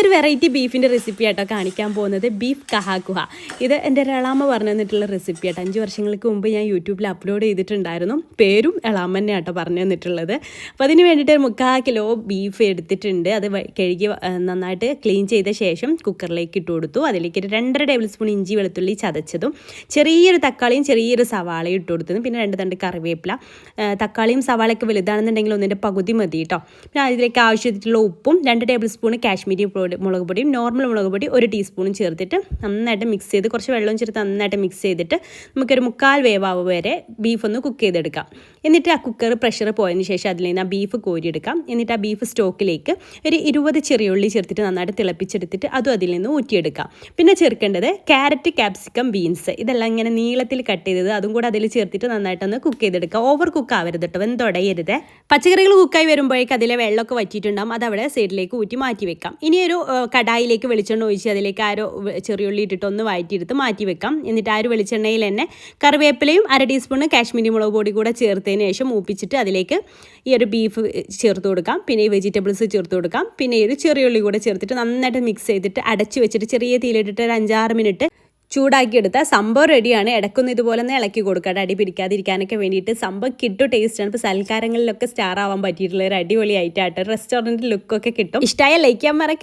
ഇന്നൊരു വെറൈറ്റി ബീഫിൻ്റെ റെസിപ്പി ആയിട്ടോ കാണിക്കാൻ പോകുന്നത് ബീഫ് കഹാക്കുഹ. ഇത് എൻ്റെ എളാമ്മ പറഞ്ഞു തന്നിട്ടുള്ള റെസിപ്പി ആട്ടോ. 5 വർഷങ്ങൾക്ക് മുമ്പ് ഞാൻ യൂട്യൂബിൽ അപ്ലോഡ് ചെയ്തിട്ടുണ്ടായിരുന്നു. പേരും എളാമ്മ തന്നെ ആട്ടോ പറഞ്ഞു തന്നിട്ടുള്ളത്. അപ്പോൾ അതിന് വേണ്ടിയിട്ട് 3/4 കിലോ ബീഫ് എടുത്തിട്ടുണ്ട്. അത് കഴുകി നന്നായിട്ട് ക്ലീൻ ചെയ്ത ശേഷം കുക്കറിലേക്ക് ഇട്ട് കൊടുത്തു. അതിലേക്ക് 2.5 ടേബിൾ സ്പൂൺ ഇഞ്ചി വെളുത്തുള്ളി ചതച്ചതും, ചെറിയൊരു തക്കാളിയും ചെറിയൊരു സവാളയും ഇട്ട് കൊടുത്തതും, പിന്നെ 2 തണ്ട് കറിവേപ്പില. തക്കാളിയും സവാളയൊക്കെ വലുതാണെന്നുണ്ടെങ്കിൽ ഒന്നിൻ്റെ പകുതി മതി കേട്ടോ. പിന്നെ അതിലേക്ക് ആവശ്യത്തിലുള്ള ഉപ്പും 2 ടേബിൾ സ്പൂൺ കാശ്മീരി മുളക് പൊടിയും നോർമൽ മുളക് പൊടി 1 ടീസ്പൂണും ചേർത്തിട്ട് നന്നായിട്ട് മിക്സ് ചെയ്ത്, കുറച്ച് വെള്ളം ചേർത്ത് നന്നായിട്ട് മിക്സ് ചെയ്തിട്ട് നമുക്കൊരു 3/4 വേവാവ് വരെ ബീഫ് ഒന്ന് കുക്ക് ചെയ്തെടുക്കാം. എന്നിട്ട് ആ കുക്കർ പ്രഷർ പോയതിന് ശേഷം അതിൽ നിന്ന് ആ ബീഫ് കോരിയെടുക്കാം. എന്നിട്ട് ആ ബീഫ് സ്റ്റോക്കിലേക്ക് ഒരു 20 ചെറിയുള്ളി ചേർത്തിട്ട് നന്നായിട്ട് തിളപ്പിച്ചെടുത്തിട്ട് അതും അതിൽ നിന്ന് ഊറ്റിയെടുക്കാം. പിന്നെ ചേർക്കേണ്ടത് ക്യാരറ്റ്, ക്യാപ്സിക്കം, ബീൻസ് ഇതെല്ലാം ഇങ്ങനെ നീളത്തിൽ കട്ട് ചെയ്തത് അതും കൂടെ അതിൽ ചേർത്തിട്ട് നന്നായിട്ടൊന്ന് കുക്ക് ചെയ്തെടുക്കുക. ഓവർ കുക്ക് ആവരുത് കേട്ടോ, വെന്തൊടയരുത്. പച്ചക്കറികൾ കുക്കായി വരുമ്പോഴേക്ക് അതിലെ വെള്ളമൊക്കെ വറ്റിയിട്ടുണ്ടാകും. അതവിടെ സൈഡിലേക്ക് ഊറ്റി മാറ്റി വെക്കാം. ഇനി ഒരു കടായിലേക്ക് വെളിച്ചെണ്ണ ഒഴിച്ച് അതിലേക്ക് ചെറിയുള്ളി ഇട്ടിട്ട് ഒന്ന് വഴറ്റിയെടുത്ത് മാറ്റി വെക്കാം. എന്നിട്ട് വെളിച്ചെണ്ണയിൽ തന്നെ കറിവേപ്പിലയും 1 ടീസ്പൂൺ കാശ്മീരി മുളക് പൊടി കൂടെ ചേർത്തതിന് ശേഷം മൂപ്പിച്ചിട്ട് അതിലേക്ക് ഈ ഒരു ബീഫ് ചേർത്ത് കൊടുക്കാം. പിന്നെ ഈ വെജിറ്റബിൾസ് ചേർത്ത് കൊടുക്കാം. പിന്നെ ഈ ഒരു ചെറിയുള്ളി കൂടെ ചേർത്തിട്ട് നന്നായിട്ട് മിക്സ് ചെയ്തിട്ട് അടച്ചു വെച്ചിട്ട് ചെറിയ തീയിലിട്ടിട്ട് ഒരു 5-6 മിനിറ്റ് ചൂടാക്കിയെടുത്ത സംഭവം റെഡിയാണ്. ഇടയ്ക്കൊന്ന് ഇതുപോലെ ഒന്ന് ഇളക്കി കൊടുക്കുക, അടി പിടിക്കാതിരിക്കാനൊക്കെ വേണ്ടിയിട്ട്. സംഭവം കിട്ടും ടേസ്റ്റാണ്. ഇപ്പോൾ സൽക്കാരങ്ങളിലൊക്കെ സ്റ്റാർ ആവാൻ പറ്റിയിട്ടുള്ള ഒരു അടിപൊളി ഐറ്റമായിട്ട് റെസ്റ്റോറൻറ്റ് ലുക്കൊക്കെ കിട്ടും. ഇഷ്ടമായ ലൈക്ക് ചെയ്യാൻ മറക്കരുത്.